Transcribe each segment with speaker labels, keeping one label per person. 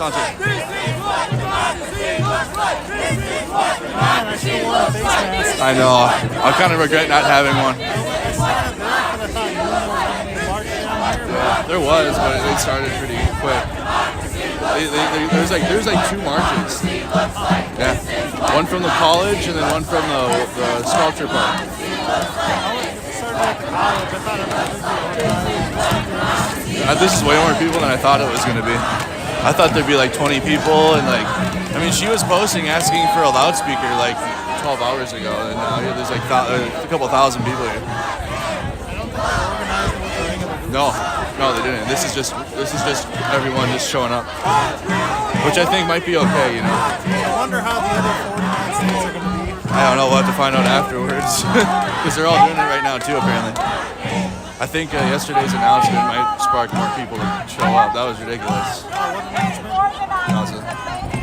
Speaker 1: Sounds good. I know. I kind of regret not having one. Yeah, there was, but it started pretty quick. There's like 2 marches. Yeah, one from the college and then one from the sculpture park. This is way more people than I thought it was going to be. I thought there'd be like 20 people, and like, I mean, she was posting asking for a loudspeaker like 12 hours ago, and now there's like a couple thousand people here. No, they didn't. This is just everyone just showing up, which I think might be okay, you know.
Speaker 2: I wonder how the other 49 states are going to be.
Speaker 1: I don't know. We'll have to find out afterwards, because they're all doing it right now too, apparently. I think yesterday's announcement might spark more people to show up. That was ridiculous. Gaza,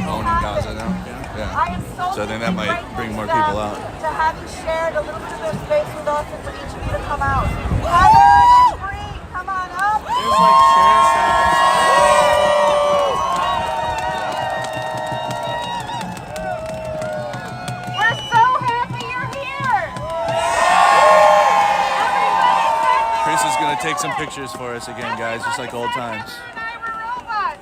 Speaker 1: owning Gaza now. Yeah. So I think that might bring more people out.
Speaker 3: To have you shared a little bit of their space with us and for each of you to come out. Heather and Bree, come on up.
Speaker 2: There's like chairs set up
Speaker 3: We're so happy you're here.
Speaker 1: Chris is going to take some pictures for us again, guys, just like old times.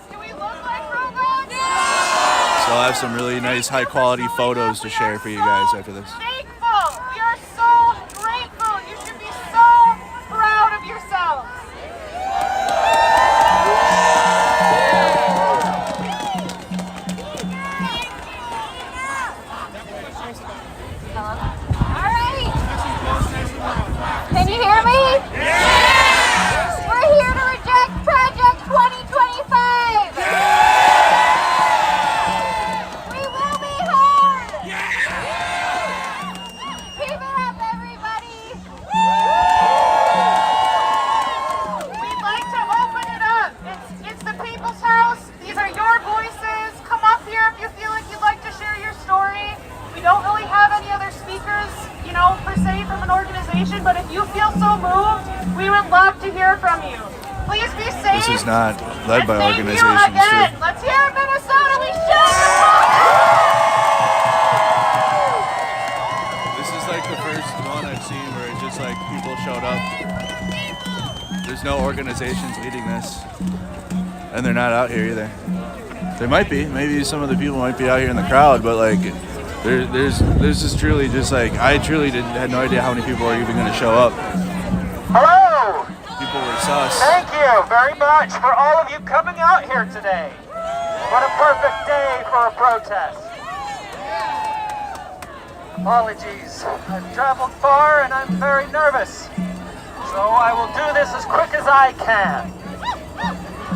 Speaker 3: Do we look like robots?
Speaker 1: So I'll have some really nice, high-quality photos to share for you guys after this.
Speaker 3: Thankful. We are so grateful. You should be so proud of yourselves. All right. Can you hear me? Yes! We're here to reject Project 2025. We will be heard. Keep it up, everybody. We'd like to open it up. It's the people's house. These are your voices. Come up here if you feel like you'd like to share your story. We don't really have any other speakers, you know, per se from an organization, but if you feel so moved, we would love to hear from you. Please be safe.
Speaker 1: This is not led by
Speaker 3: And thank you
Speaker 1: organizations,
Speaker 3: again.
Speaker 1: too.
Speaker 3: Let's hear it, Minnesota. We should.
Speaker 1: This is like the first one I've seen where it's just like people showed up. There's no organizations leading this. And they're not out here either. There might be. Maybe some of the people might be out here in the crowd, but like there's just truly just like I truly had no idea how many people are even going to show up.
Speaker 4: Hello!
Speaker 1: People were sus.
Speaker 4: Thank you very much for all of you coming out here today. What a perfect day for a protest. Apologies. I've traveled far and I'm very nervous. So I will do this as quick as I can.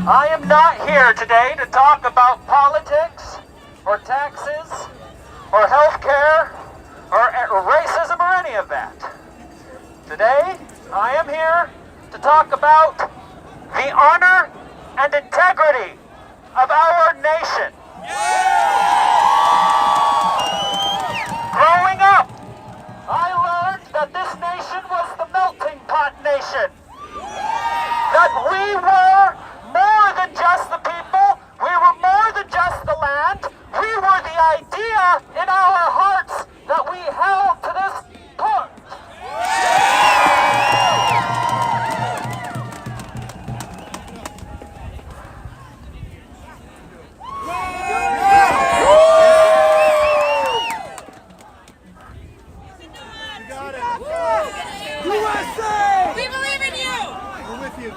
Speaker 4: I am not here today to talk about politics or taxes or healthcare or racism or any of that. Today, I am here to talk about the honor and integrity of our nation. Growing up, I learned that this nation was the melting pot nation. That we were more than just the people, we were more than just the land, we were the idea in our hearts that we held to this point.
Speaker 5: We believe in you!
Speaker 2: We're with you.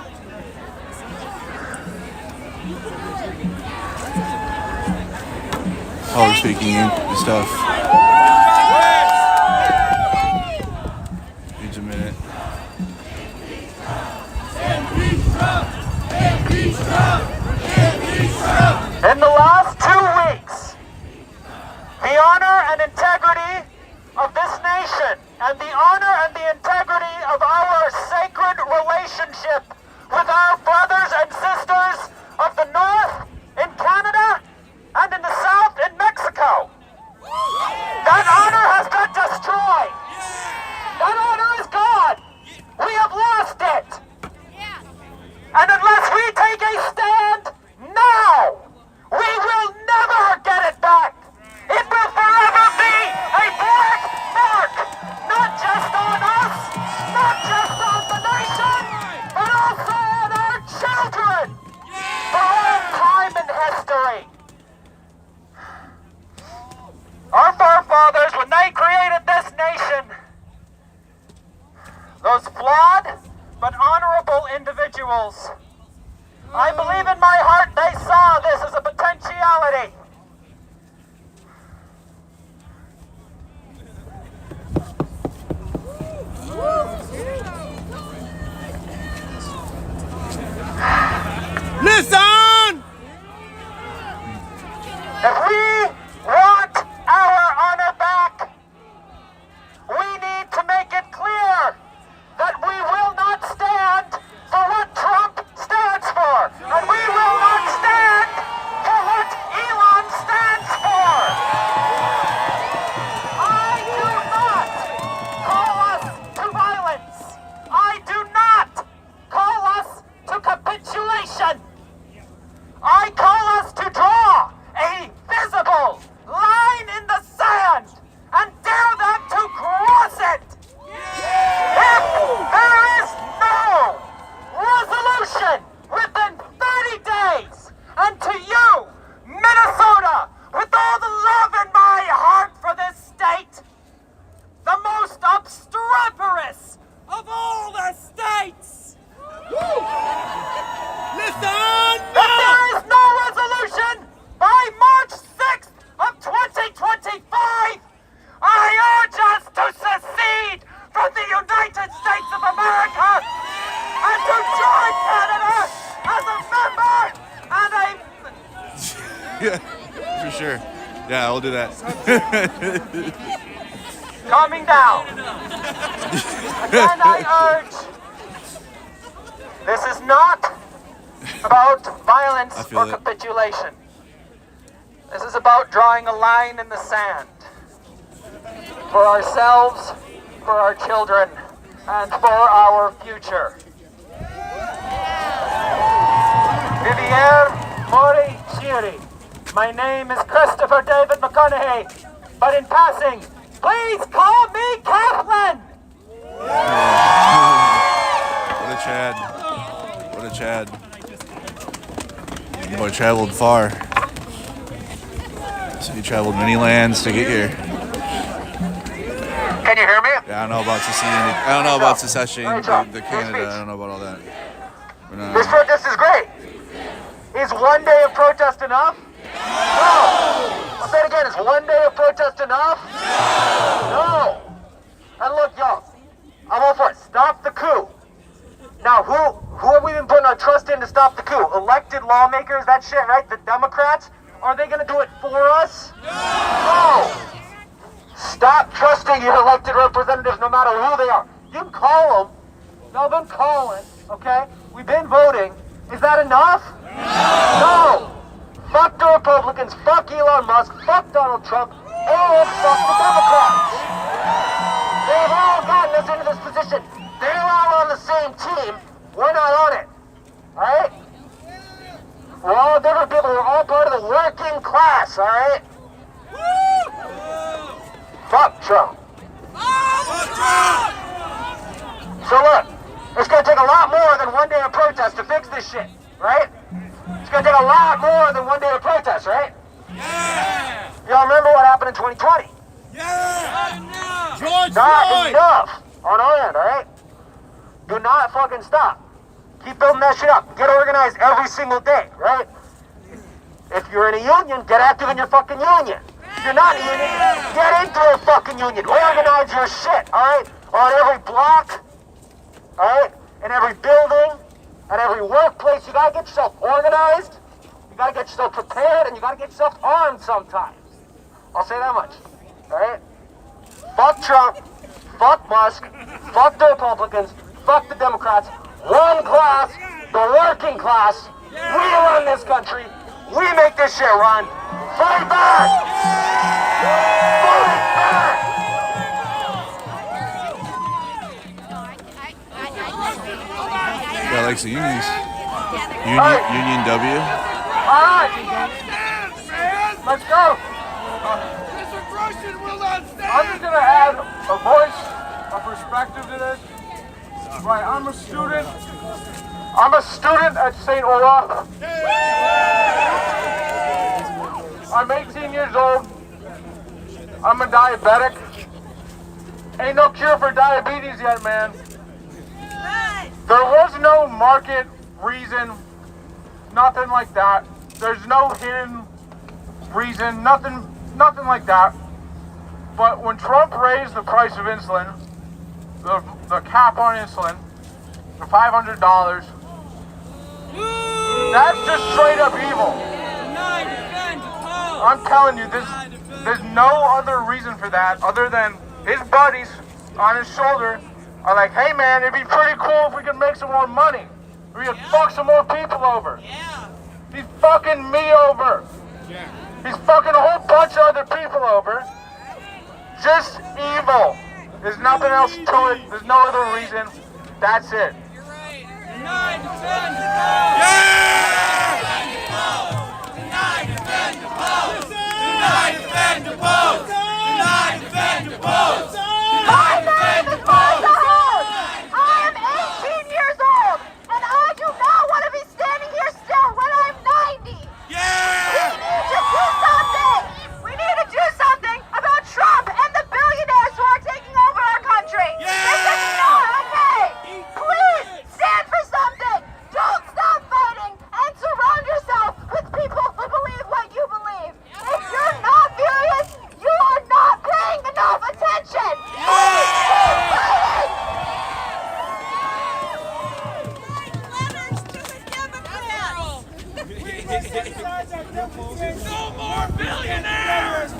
Speaker 1: Oh, we're speaking and stuff. Needs a minute.
Speaker 4: In the last 2 weeks, the honor and integrity of this nation and the honor and the integrity of our sacred relationship with our brothers and sisters of the North in Canada and in the South in Mexico. That honor has been destroyed. That honor is gone. We have lost it. And unless we take a stand now, we those flawed but honorable individuals. I believe in my heart they saw this as a potentiality.
Speaker 2: Listen!
Speaker 4: If we want our honor back, we need to make it clear that we will not stand for what Trump stands for, and we will not stand for what Elon stands for. I do not call us to violence. I do not call us to capitulation. I call us to draw a visible line in the sand and dare them to cross it. If there is no resolution within 30 days, and to you, Minnesota, with all the love in my heart for this state, the most obstreperous of all the states.
Speaker 2: Listen!
Speaker 4: If there is no resolution by March 6th of 2025, I urge us to secede from the United States of America and to join Canada as a member and a...
Speaker 1: Yeah, for sure. Yeah, we'll do that.
Speaker 4: Calming down. Again, I urge, this is not about violence
Speaker 1: I feel
Speaker 4: or
Speaker 1: it.
Speaker 4: capitulation. This is about drawing a line in the sand for ourselves, for our children, and for our future. Vivier Mori Chiri. My name is Christopher David McConaughey, but in passing, please call me Kathleen!
Speaker 1: What a Chad. What a Chad. Boy, traveled far. So you traveled many lands to get here.
Speaker 4: Can you hear me?
Speaker 1: Yeah, I don't know about seceding. I don't know about secession to Canada. I don't know about all that. But,
Speaker 4: This protest is great. Is one day of protest enough? No. I'll say it again. Is one day of protest enough? No. And look, y'all, I'm all for it. Stop the coup. Now, who have we been putting our trust in to stop the coup? Elected lawmakers, that shit, right? The Democrats? Are they going to do it for us? No. Stop trusting your elected representatives no matter who they are. You can call them. They'll been calling, okay? We've been voting. Is that enough? No. Fuck the Republicans, fuck Elon Musk, fuck Donald Trump, and fuck the Democrats. They've all gotten us into this position. They're all on the same team. We're not on it. Alright? We're all different people. We're all part of the working class, alright? Fuck Trump. So look, it's gonna take a lot more than one day of protest to fix this shit, right? It's gonna take a lot more than one day of protest, right?
Speaker 2: Yeah!
Speaker 4: Y'all remember what happened in 2020?
Speaker 2: Yeah! George
Speaker 4: Not
Speaker 2: Floyd!
Speaker 4: enough on our end, alright? Do not fucking stop. Keep building that shit up. Get organized every single day, right? If you're in a union, get active in your fucking union. If you're not in a union, get into a fucking union. Organize your shit, alright? On every block, alright? In every building, at every workplace, you gotta get yourself organized, you gotta get yourself prepared, and you gotta get yourself armed sometimes. I'll say that much, alright? Fuck Trump, fuck Musk, fuck the Republicans, fuck the Democrats. One class, the working class. We run this country. We make this shit run. Fight back! Fight back!
Speaker 1: yeah, likes the unions. Union W.
Speaker 4: All right, let's go.
Speaker 2: I'm just gonna add a voice, a perspective to this. Right, I'm a student. I'm a student at St. Olaf. I'm 18 years old. I'm a diabetic. Ain't no cure for diabetes yet, man. There was no market reason, nothing like that. There's no hidden reason, nothing like that. But when Trump raised the price of insulin, the cap on insulin, to $500, that's just straight up evil. I'm telling you, there's no other reason for that other than his buddies on his shoulder are like, hey man, it'd be pretty cool if we could make some more money. We could fuck some more people over. He's fucking me over. He's fucking a whole bunch of other people over. Just evil. There's nothing else to it. There's no other reason. That's it.
Speaker 3: I am 18 years old, and I do not want to be standing here still when I'm 90. We need to do something about Trump and the billionaires who are taking over our country. This is not okay. Please stand for something. Don't stop fighting and surround yourself with people who believe what you believe. If you're not furious, you are not paying enough attention. Please keep fighting.
Speaker 5: No more billionaires!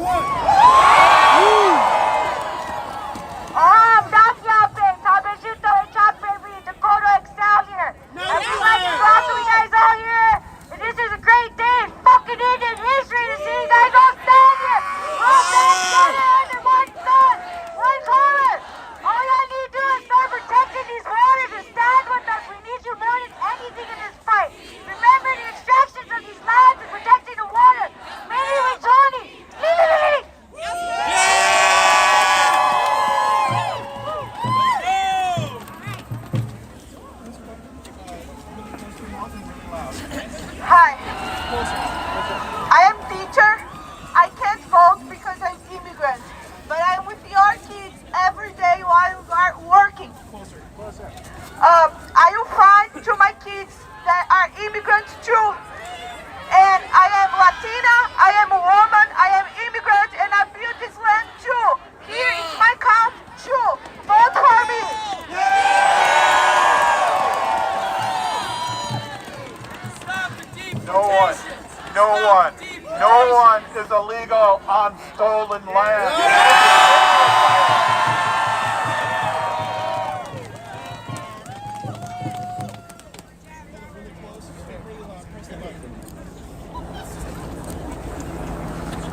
Speaker 3: Dakota Excel here. Everybody broccoli guys out here. And this is a great day in fucking Indian history to see you guys all stand here. All stand together under one sun, one color. All y'all need to do is start protecting these waters and stand with us. We need you more than anything in this fight. Remember the extractions of these lands and protecting the water. Many Tony. Hi. I am teacher. I can't vote because I'm immigrant, but I'm with your kids every day while you are working. I will find to my kids that are immigrants too. And I am Latina, I am a woman, I am immigrant, and I built this land too. Here is my count too. Vote for me.
Speaker 2: No one is illegal on stolen land.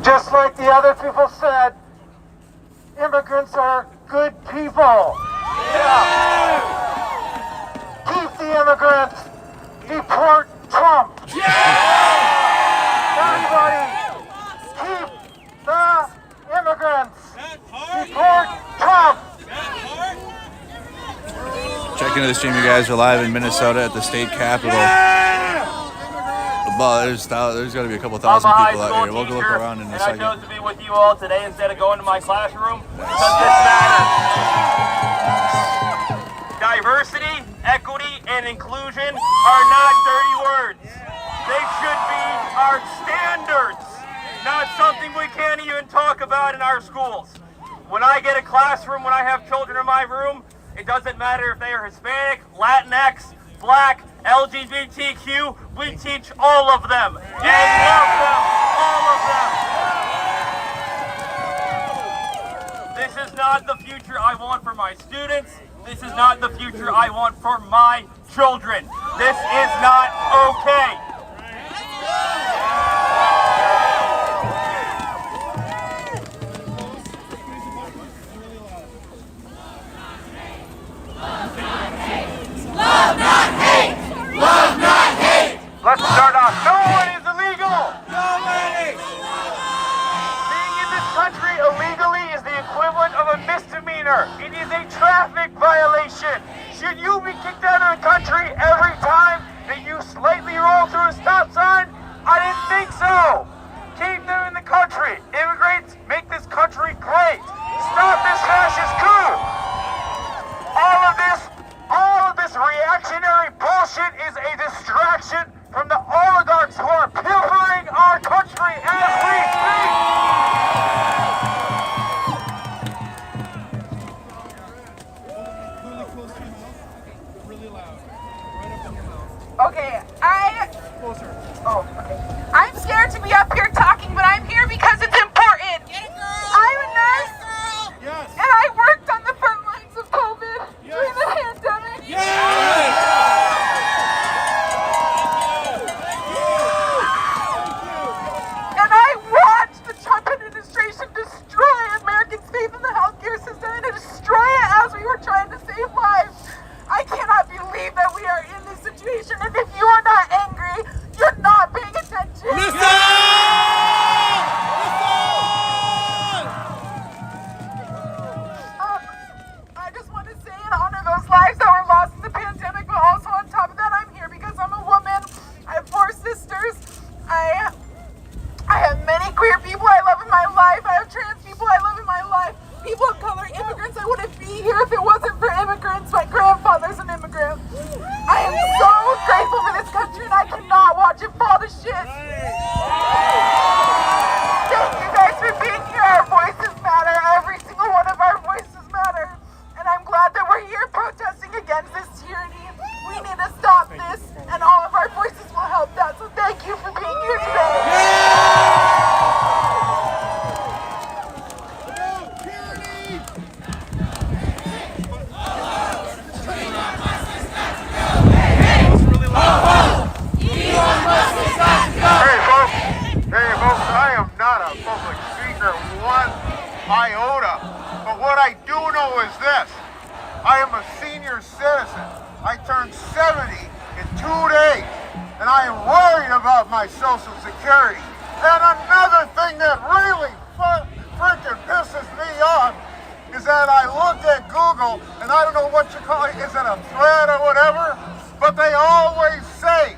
Speaker 2: Just like the other people said, immigrants are good people. Yeah. Keep the immigrants. Deport Trump. Everybody, keep the immigrants. Deport Trump.
Speaker 1: Check into the stream, you guys. We're live in Minnesota at the state capitol. But there's got to be a couple thousand people out here. We'll go look around in a second.
Speaker 4: I chose to be with you all today instead of going to my classroom because this matters. Diversity, equity, and inclusion are not dirty words. They should be our standards, not something we can't even talk about in our schools. When I get a classroom, when I have children in my room, it doesn't matter if they are Hispanic, Latinx, Black, LGBTQ, we teach all of them and love them, all of them. This is not the future I want for my students. This is not the future I want for my children. This is not okay.
Speaker 5: Love, not hate! Love, not hate!
Speaker 2: Let's start off. No one is illegal.
Speaker 5: Nobody!
Speaker 2: Being in this country illegally is the equivalent of a misdemeanor. It is a traffic violation. Should you be kicked out of the country every time that you slightly roll through a stop sign? I didn't think so. Keep them in the country. Immigrants make this country great. Stop this fascist coup. All of this
Speaker 3: Okay, I'm scared to be up here talking, but I'm here because it's important. I'm a nurse, and I worked on the front lines of COVID during the pandemic. And I watched the Trump administration destroy Americans' faith in the healthcare system and destroy it as we were trying to save lives. I cannot believe that we are in this situation, and if you are not angry, you're not paying attention. I just want to say and honor those lives that were lost in the pandemic, but also on top of that, I'm here because I'm a woman. I have 4 sisters. I have many queer people I love in my life. I have trans people I love in my life. People of color, immigrants. I wouldn't be here if it wasn't for immigrants. My grandfather's an immigrant. I am so grateful for this country, and I cannot watch it fall to shit. Thank you guys for being here. Our voices matter. Every single one of our voices matter. And I'm glad that we're here protesting against this tyranny. We need to stop this, and all of our voices will help that. So thank you for being here today.
Speaker 2: Hey folks, I am not a public speaker one iota, but what I do know is this. I am a senior citizen. I turned 70 in 2 days, and I am worried about my Social Security. And another thing that really freaking pisses me off is that I looked at Google, and I don't know what you call it, is it a thread or whatever? But they always say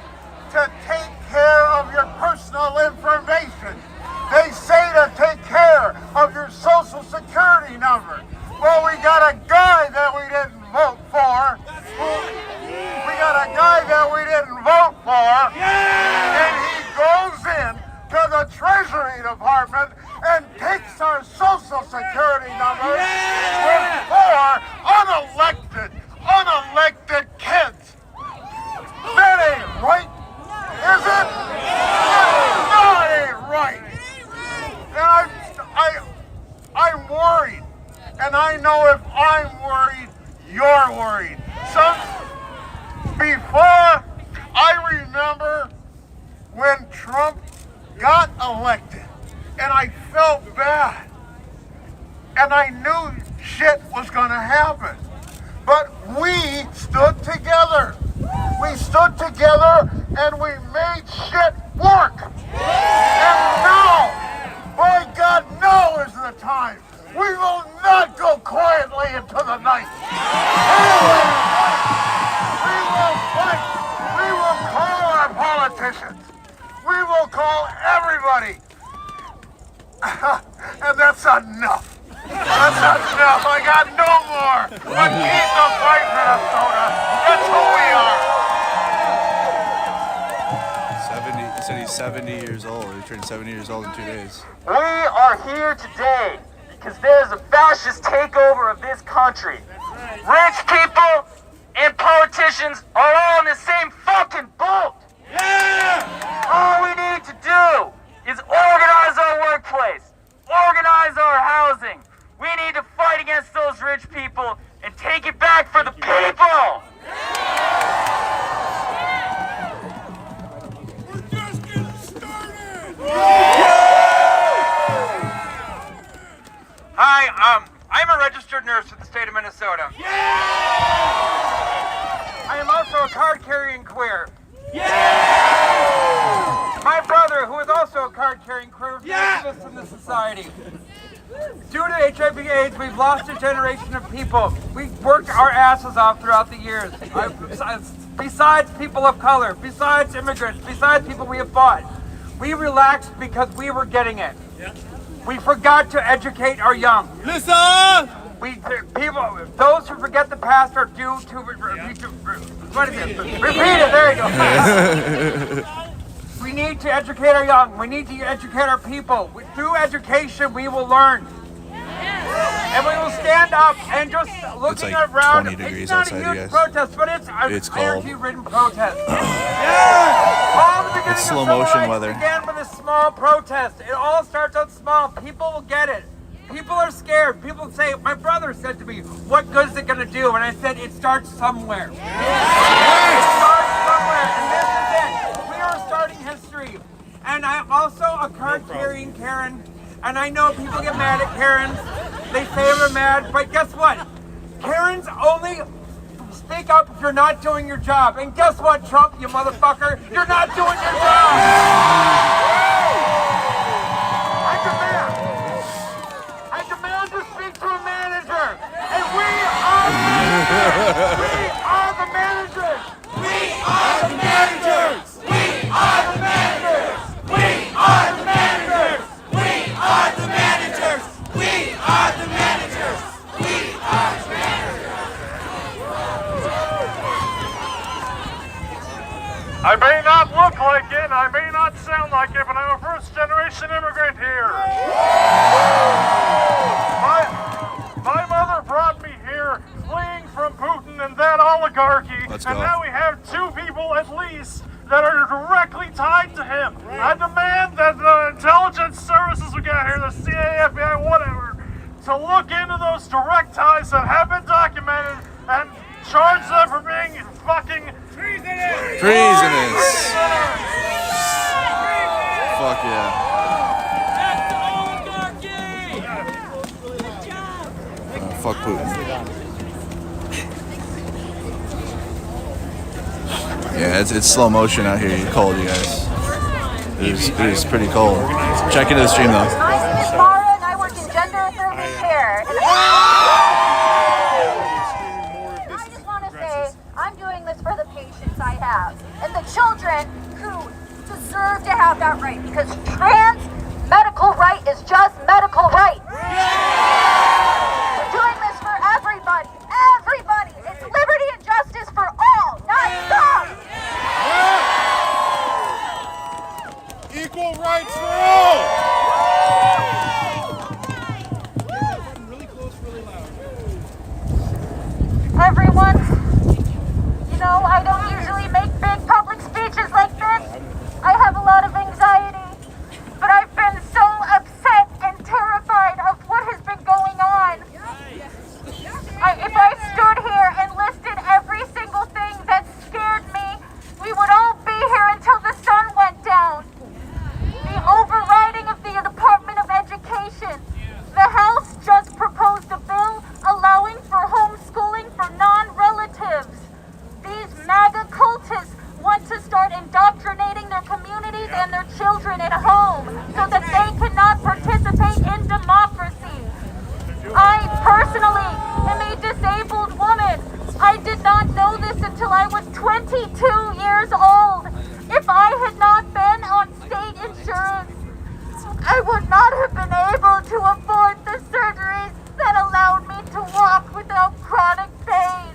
Speaker 2: to take care of your personal information. They say to take care of your Social Security number. Well, we got a guy that we didn't vote for. And he goes in to the Treasury Department and takes our Social Security number with 4 unelected kids. That ain't right, is it? No, it ain't right. And I'm worried, and I know if I'm worried, you're worried. Before, I remember when Trump got elected, and I felt bad, and I knew shit was gonna happen. But we stood together. We stood together and we made shit work. And now, by God, now is the time. We will not go quietly into the night. We will fight. We will call our politicians. We will call everybody. And that's enough. That's enough. I got no more. But keep the fight, Minnesota. That's who we are.
Speaker 1: 70. He said he's 70 years old. He turned 70 years old in 2 days.
Speaker 4: We are here today because there's a fascist takeover of this country. Rich people and politicians are all in the same fucking boat. Yeah! All we need to do is organize our workplace, organize our housing. We need to fight against those rich people and take it back for the people.
Speaker 5: We're just getting started!
Speaker 6: Hi, I'm a registered nurse for the state of Minnesota. I am also a card-carrying queer. My brother, who is also a card-carrying queer, is an activist in the society. Due to HIV/AIDS, we've lost a generation of people. We've worked our asses off throughout the years. Besides people of color, besides immigrants, besides people we have fought, we relaxed because we were getting it. We forgot to educate our young.
Speaker 5: Listen!
Speaker 6: Those who forget the past are due to what is it? Repeat it. There you go. We need to educate our young. We need to educate our people. Through education, we will learn. And we will stand up and just looking
Speaker 1: like
Speaker 6: around.
Speaker 1: 20 degrees
Speaker 6: it's not
Speaker 1: outside,
Speaker 6: a
Speaker 1: you
Speaker 6: huge
Speaker 1: guys.
Speaker 6: protest, but it's an
Speaker 1: It's cold.
Speaker 6: energy-ridden protest. All the beginning
Speaker 1: It's
Speaker 6: of
Speaker 1: slow
Speaker 6: civil
Speaker 1: motion
Speaker 6: rights
Speaker 1: weather.
Speaker 6: began with a small protest. It all starts out small. People will get it. People are scared. People say, my brother said to me, what good is it going to do? And I said, it starts somewhere. It starts somewhere. And this is it. We are starting history. And I'm also a card-carrying Karen. And I know people get mad at Karens. They say they're mad. But guess what? Karens only speak up if you're not doing your job. And guess what, Trump, you motherfucker? You're not doing your job. I demand to speak to a manager. And we are the managers. We are the managers.
Speaker 5: We are the managers. We are the managers. We are the managers. We are the managers. We are the managers. We are the managers.
Speaker 2: I may not look like it, I may not sound like it, but I'm a first-generation immigrant here. My mother brought me here fleeing from Putin and that oligarchy,
Speaker 1: Let's
Speaker 2: and
Speaker 1: go.
Speaker 2: now we have two people at least that are directly tied to him. I demand that the intelligence services we got here, the CIA, FBI, whatever, to look into those direct ties that have been documented and charge them for being fucking
Speaker 1: Treasonous. Fuck yeah. Fuck Putin. Yeah, it's slow motion out here. It's cold, you guys. It is pretty cold. Check into the stream though.
Speaker 3: My name is Mara and I work in gender affirming care. And I just want to say, I'm doing this for the patients I have and the children who deserve to have that right, because trans medical right is just medical right. We're doing this for everybody. Everybody. It's liberty and justice for all, not some.
Speaker 5: Equal rights for all.
Speaker 3: Everyone, you know, I don't usually make big public speeches like this. I have a lot of anxiety, but I've been so upset and terrified of what has been going on. If I stood here and listed every single thing that scared me, we would all be here until the sun went down. The overriding of the Department of Education. The House just proposed a bill allowing for homeschooling for non-relatives. These MAGA cultists want to start indoctrinating their communities and their children at home so that they cannot participate in democracy. I personally am a disabled woman. I did not know this until I was 22 years old. If I had not been on state insurance, I would not have been able to afford the surgeries that allowed me to walk without chronic pain.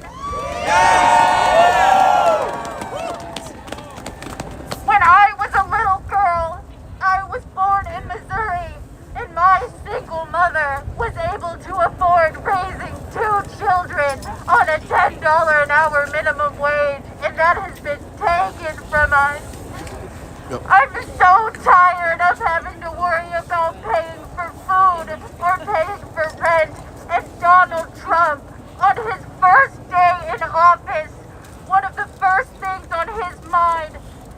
Speaker 3: When I was a little girl, I was born in Missouri, and my single mother was able to afford raising 2 children on a $10 an hour minimum wage, and that has been taken from us. I'm so tired of having to worry about paying for food or paying for rent. And Donald Trump, on his first day in office, one of the first things on his mind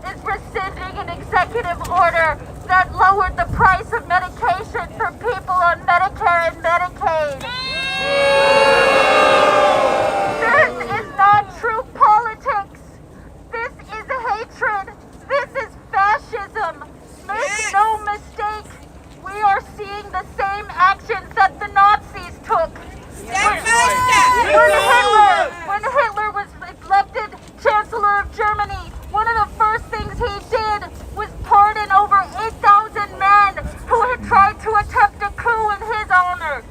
Speaker 3: is rescinding an executive order that lowered the price of medication for people on Medicare and Medicaid. This is not true politics. This is hatred. This is fascism. Make no mistake, we are seeing the same actions that the Nazis took. When Hitler was elected Chancellor of Germany, one of the first things he did was pardon over 8,000 men who had tried to attempt a coup in his honor.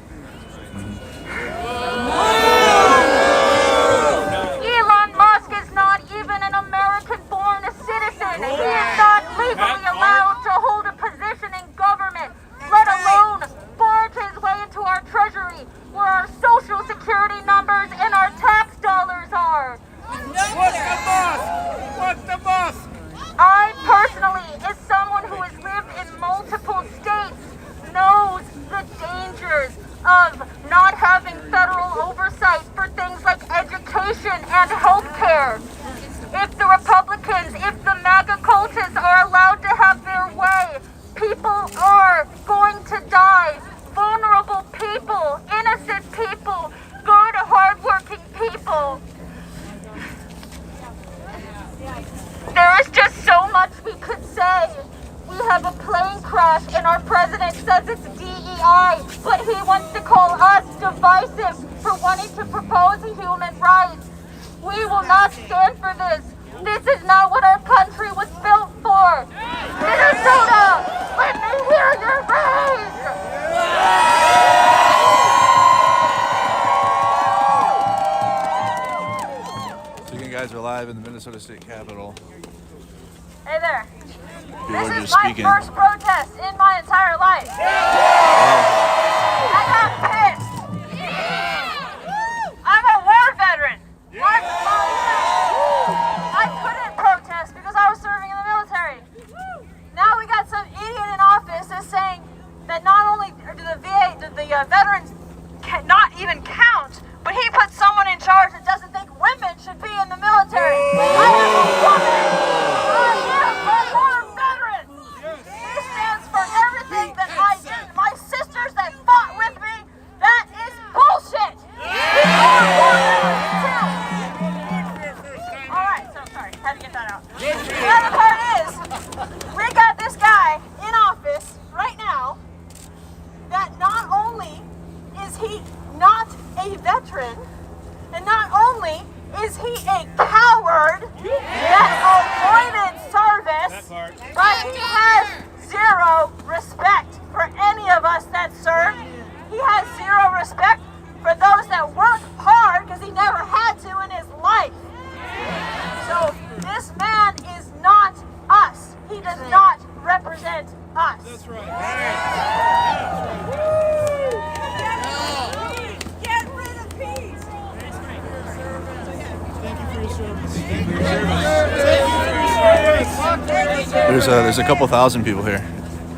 Speaker 5: What's the Musk?
Speaker 3: I personally, as someone who has lived in multiple states, knows the dangers of not having federal oversight for things like education and healthcare. If the Republicans, if the MAGA cultists are allowed to have their way, people are going to die. Vulnerable people, innocent people, good, hardworking people. There is just so much we could say. We have a plane crash and our president says it's DEI, but he wants to call us divisive for wanting to propose human rights. We will not stand for this. This is not what our country was built for. Minnesota, let me hear your rage!
Speaker 1: So you guys are live in the Minnesota State Capitol.
Speaker 3: Hey there.
Speaker 1: People
Speaker 3: This
Speaker 1: are
Speaker 3: is
Speaker 1: just
Speaker 3: my
Speaker 1: speaking.
Speaker 3: first protest in my entire life. I got pissed. I'm a war veteran. I couldn't protest because I was serving in the military. Now we got some idiot in office that's saying that not only do the veterans not even count, but he put someone in charge that doesn't think women should be in the military. I am a woman. I am a war veteran. He stands for everything that I did. My sisters that fought with me, that is bullshit. We are war veterans too. All right, so sorry, had to get that out. The other part is, we got this guy in office right now that not only is he not a veteran, and not only is he a coward that avoided service, but he has zero respect for any of us that serve. He has zero respect for those that work hard because he never had to in his life. So this man is not us. He does not represent us.
Speaker 5: That's right.
Speaker 7: Get rid of peace.
Speaker 1: There's a couple thousand people here.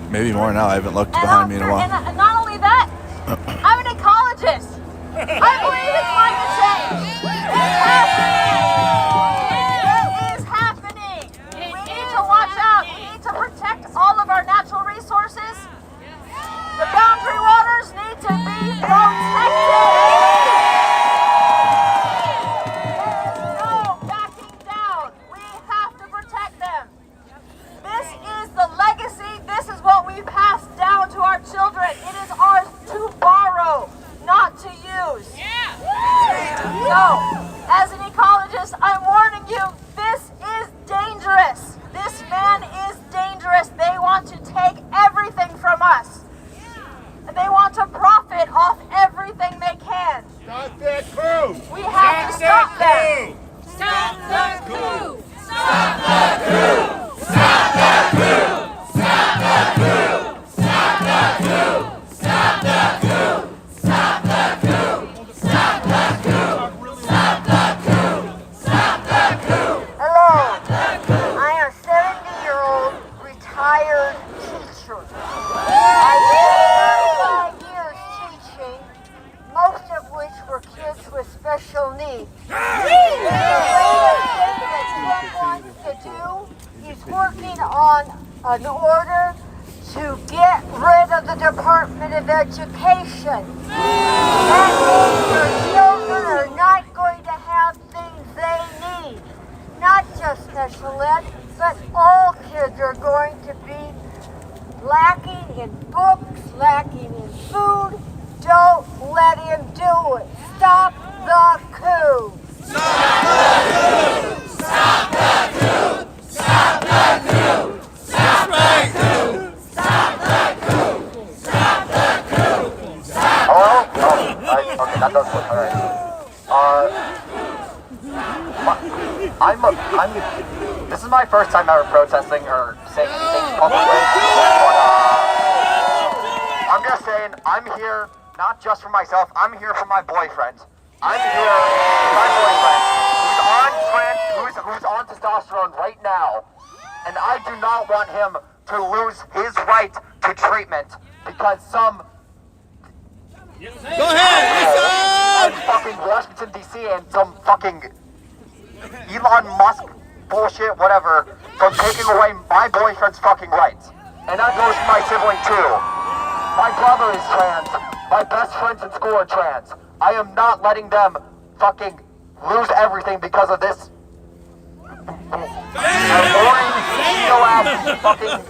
Speaker 1: Maybe more now. I haven't looked behind me in a while.
Speaker 3: And not only that, I'm an ecologist. I believe in climate change. It's happening. It is happening. We need to watch out. We need to protect all of our natural resources. The boundary waters need to be protected. There is no backing down. We have to protect them. This is the legacy. This is what we pass down to our children. It is ours to borrow, not to use. So, as an ecologist, I'm warning you, this is dangerous. This man is dangerous. They want to take everything from us. And they want to profit off everything they can.
Speaker 5: Stop that coup!
Speaker 3: We have to stop them.
Speaker 7: Stop the coup.
Speaker 5: Stop the coup! Stop the coup! Stop the coup! Stop the coup! Stop the coup! Stop the coup! Stop the coup! Stop the coup! Stop the coup!
Speaker 3: Hello. I am a 70-year-old retired teacher. I did 35 years teaching, most of which were kids with special needs. The latest thing that Tim wants to do, he's working on an order to get rid of the Department of Education. That means your children are not going to have things they need. Not just special ed, but all kids are going to be lacking in books, lacking in food. Don't let him do it. Stop the coup.
Speaker 5: Stop the coup! Stop the coup! Stop the coup! Stop the coup! Stop the coup! Stop the coup!
Speaker 4: Hello? Okay, that does look alright. This is my first time ever protesting or saying anything publicly. I'm just saying, I'm here not just for myself, I'm here for my boyfriend. I'm here for my boyfriend who's on who's on testosterone right now, and I do not want him to lose his right to treatment because some
Speaker 5: Go ahead,
Speaker 4: and fucking Washington D.C. and some fucking Elon Musk bullshit, whatever, from taking away my boyfriend's fucking rights. And that goes for my sibling too. My brother is trans. My best friends in school are trans. I am not letting them fucking lose everything because of this boring, CEO-ass fucking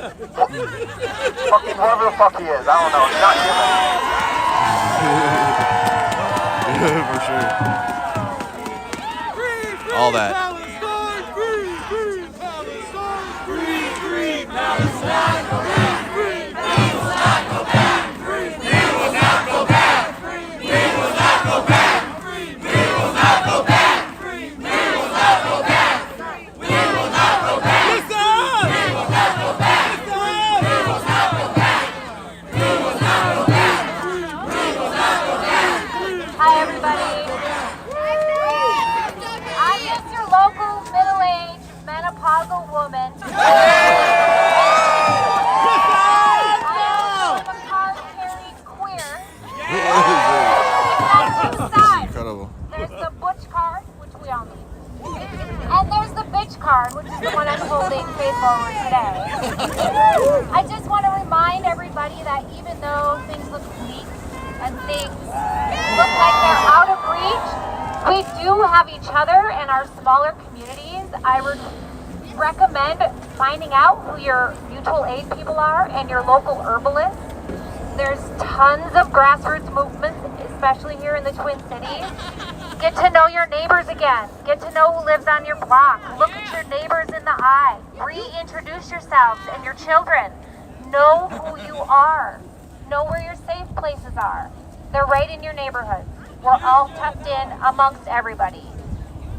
Speaker 4: whoever the fuck he is. I don't know. He's not human.
Speaker 1: For sure. All that.
Speaker 3: Hi, everybody. I'm just your local middle-aged menopausal woman. I am a car-carrying queer. On two sides.
Speaker 1: Incredible.
Speaker 3: There's the butch card, which we all need. And there's the bitch card, which is the one I'm holding face forward today. I just want to remind everybody that even though things look bleak and things look like they're out of reach, we do have each other and our smaller communities. I would recommend finding out who your mutual aid people are and your local herbalists. There's tons of grassroots movements, especially here in the Twin Cities. Get to know your neighbors again. Get to know who lives on your block. Look at your neighbors in the eye. Reintroduce yourselves and your children. Know who you are. Know where your safe places are. They're right in your neighborhoods. We're all tucked in amongst everybody.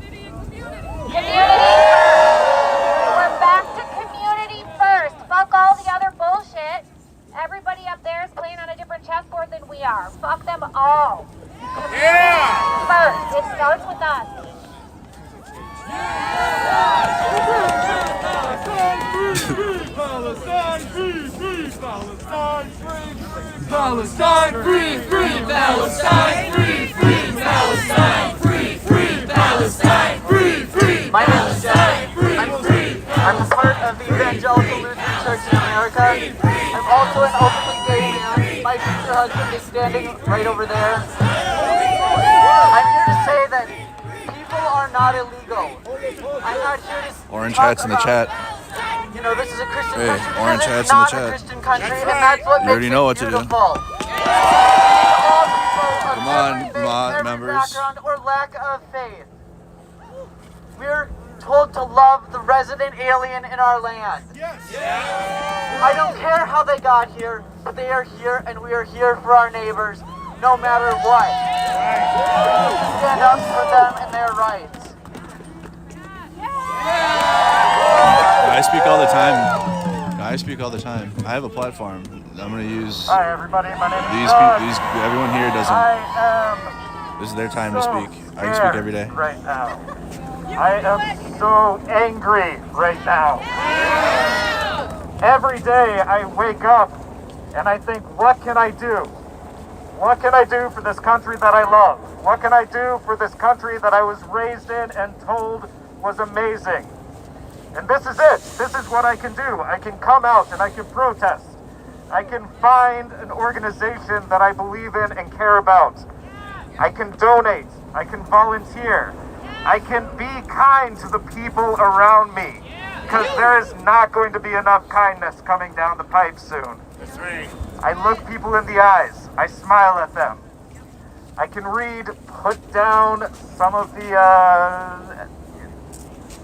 Speaker 3: Community first. We're back to community first. Fuck all the other bullshit. Everybody up there is playing on a different chessboard than we are. Fuck them all. Community first. It starts with us.
Speaker 6: Palestine free, free, Palestine free, free, Palestine free, free, Palestine free, free, Palestine free, free, Palestine free, free.
Speaker 4: My name is I'm a part of the Evangelical Lutheran Church in America. I'm also an openly gay man. My future husband is standing right over there. I'm here to say that people are not illegal. I'm not here to
Speaker 1: Orange
Speaker 4: talk
Speaker 1: hats in the
Speaker 4: about,
Speaker 1: chat.
Speaker 4: You know, this is a Christian
Speaker 1: Hey,
Speaker 4: country.
Speaker 1: orange
Speaker 4: because
Speaker 1: hats
Speaker 4: it's
Speaker 1: in the
Speaker 4: not
Speaker 1: chat.
Speaker 4: a Christian country, and that's what
Speaker 1: You
Speaker 4: makes
Speaker 1: already know
Speaker 4: it
Speaker 1: what to do.
Speaker 4: beautiful. All people of
Speaker 1: Come on,
Speaker 4: every faith, every
Speaker 1: members.
Speaker 4: background or lack of faith. We're told to love the resident alien in our land. I don't care how they got here, but they are here, and we are here for our neighbors, no matter what. We stand up for them and their rights.
Speaker 1: I speak all the time. I speak all the time. I have a platform. I'm gonna use
Speaker 2: Hi everybody, my name is
Speaker 1: these
Speaker 2: Doug.
Speaker 1: people. Everyone here doesn't.
Speaker 2: I am
Speaker 1: This is their time to
Speaker 2: so
Speaker 1: speak. I can speak
Speaker 2: scared
Speaker 1: every day.
Speaker 2: right now. I am so angry right now. Every day I wake up and I think, what can I do? What can I do for this country that I love? What can I do for this country that I was raised in and told was amazing? And this is it. This is what I can do. I can come out and I can protest. I can find an organization that I believe in and care about. I can donate. I can volunteer. I can be kind to the people around me. Because there is not going to be enough kindness coming down the pipe soon.
Speaker 5: That's right.
Speaker 2: I look people in the eyes. I smile at them. I can put down some of the,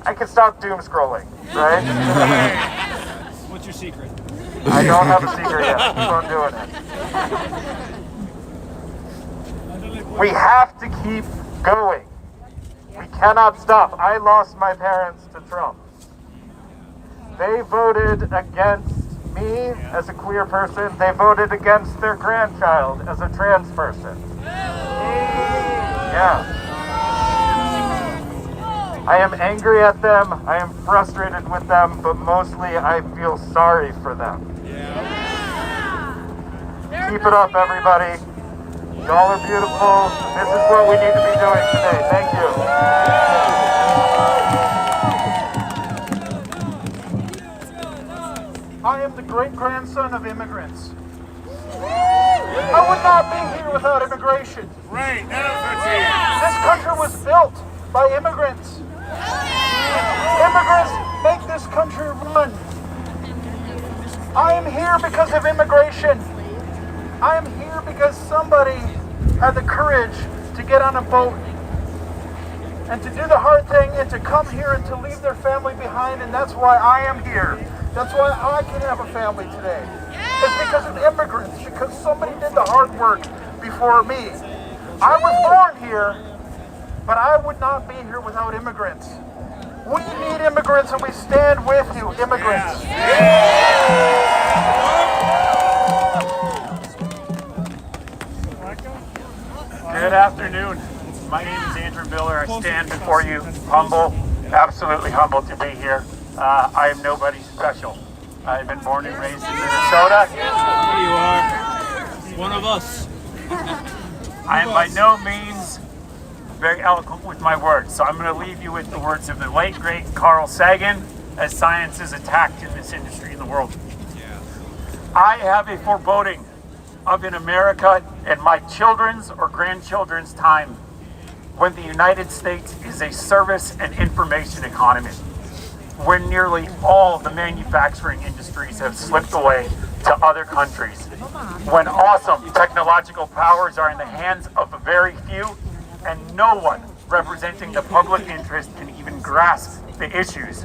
Speaker 2: I can stop doom scrolling, right?
Speaker 5: What's your secret?
Speaker 2: I don't have a secret yet, so I'm doing it. We have to keep going. We cannot stop. I lost my parents to Trump. They voted against me as a queer person. They voted against their grandchild as a trans person. Yeah. I am angry at them, I am frustrated with them, but mostly I feel sorry for them. Keep it up, everybody. Y'all are beautiful. This is what we need to be doing today. Thank you. I am the great-grandson of immigrants. I would not be here without immigration.
Speaker 5: Right,
Speaker 2: This country was built by immigrants. Immigrants make this country run. I am here because of immigration. I am here because somebody had the courage to get on a boat and to do the hard thing and to come here and to leave their family behind, and that's why I am here. That's why I can have a family today. It's because of immigrants, because somebody did the hard work before me. I was born here, but I would not be here without immigrants. We need immigrants, and we stand with you, immigrants.
Speaker 8: Good afternoon. My name is Andrew Miller. I stand before you humble, absolutely humbled to be here. I am nobody special. I've been born and raised in Minnesota.
Speaker 9: There you are. One of us.
Speaker 8: I am by no means very eloquent with my words, so I'm going to leave you with the words of the late, great Carl Sagan as science is attacked in this industry in the world. I have a foreboding of in America in my children's or grandchildren's time when the United States is a service and information economy, where nearly all the manufacturing industries have slipped away to other countries, when awesome technological powers are in the hands of a very few and no one representing the public interest can even grasp the issues,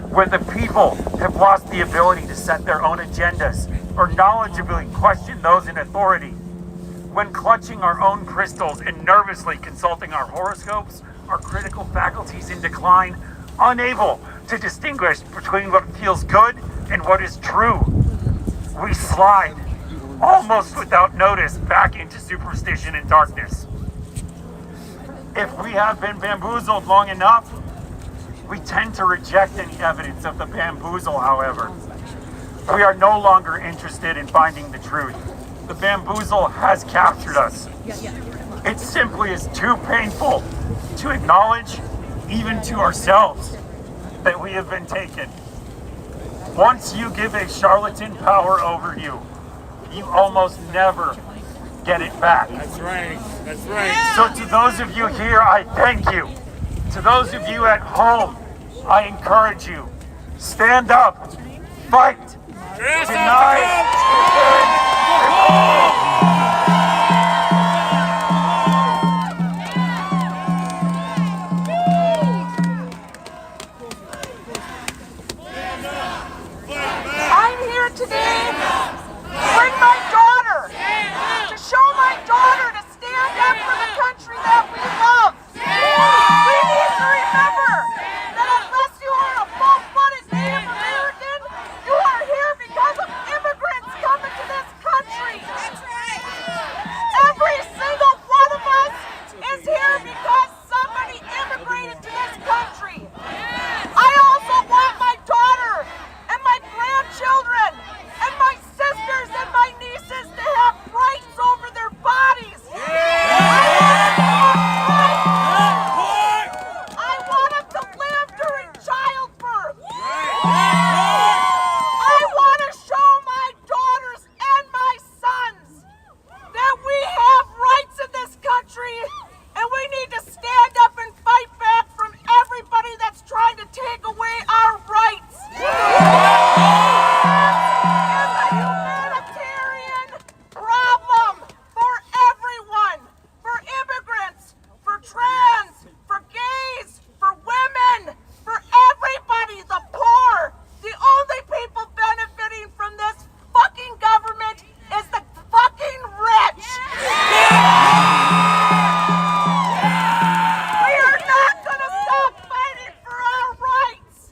Speaker 8: when the people have lost the ability to set their own agendas or knowledgeably question those in authority, when clutching our own crystals and nervously consulting our horoscopes, our critical faculties in decline, unable to distinguish between what feels good and what is true, we slide, almost without notice, back into superstition and darkness. If we have been bamboozled long enough, we tend to reject any evidence of the bamboozle, however. We are no longer interested in finding the truth. The bamboozle has captured us. It simply is too painful to acknowledge, even to ourselves, that we have been taken. Once you give a charlatan power over you, you almost never get it back.
Speaker 5: That's right. That's right.
Speaker 8: So to those of you here, I thank you. To those of you at home, I encourage you. Stand up. Fight. Deny.
Speaker 3: I'm here today to bring my daughter, to show my daughter to stand up for the country that we love. We need to remember that unless you are a full-blooded Native American, you are here because of immigrants coming to this country. Every single one of us is here because somebody immigrated to this country. I also want my daughter and my grandchildren and my sisters and my nieces to have rights over their bodies. I want them to live during childbirth. I want to show my daughters and my sons that we have rights in this country, and we need to stand up and fight back from everybody that's trying to take away our rights. It's a humanitarian problem for everyone, for immigrants, for trans, for gays, for women, for everybody, the poor. The only people benefiting from this fucking government is the fucking rich. We are not going to stop fighting for our rights.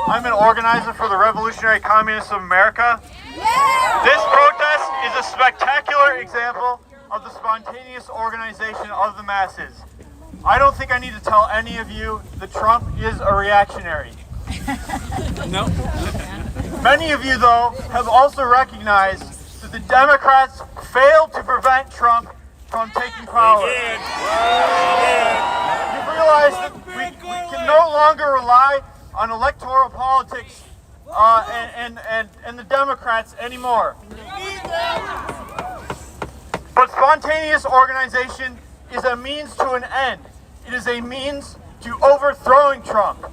Speaker 2: I'm an organizer for the Revolutionary Communists of America. This protest is a spectacular example of the spontaneous organization of the masses. I don't think I need to tell any of you that Trump is a reactionary.
Speaker 9: No.
Speaker 2: Many of you, though, have also recognized that the Democrats failed to prevent Trump from taking power. You've realized that we can no longer rely on electoral politics and the Democrats anymore. But spontaneous organization is a means to an end. It is a means to overthrowing Trump.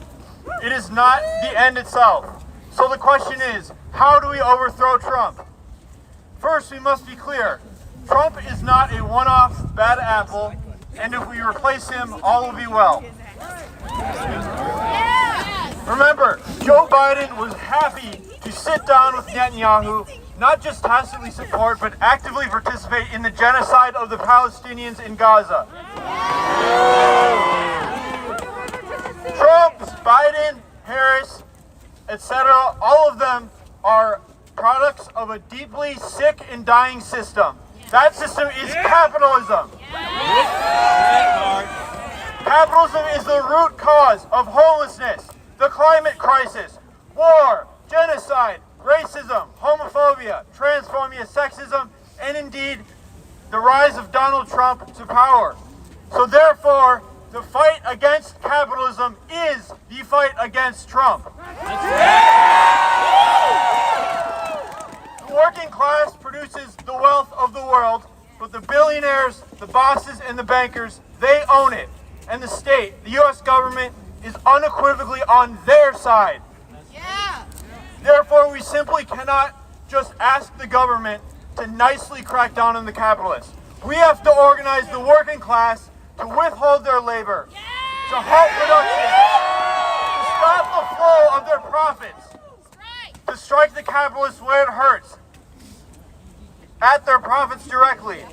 Speaker 2: It is not the end itself. So the question is, how do we overthrow Trump? First, we must be clear. Trump is not a one-off bad apple, and if we replace him, all will be well. Remember, Joe Biden was happy to sit down with Netanyahu, not just tacitly support, but actively participate in the genocide of the Palestinians in Gaza. Trump, Biden, Harris, etc., all of them are products of a deeply sick and dying system. That system is capitalism. Capitalism is the root cause of homelessness, the climate crisis, war, genocide, racism, homophobia, transphobia, sexism, and indeed the rise of Donald Trump to power. So therefore, the fight against capitalism is the fight against Trump. The working class produces the wealth of the world, but the billionaires, the bosses, and the bankers, they own it. And the state, the U.S. government, is unequivocally on their side. Therefore, we simply cannot just ask the government to nicely crack down on the capitalists. We have to organize the working class to withhold their labor, to halt production, to stop the flow of their profits, to strike the capitalists where it hurts, at their profits directly.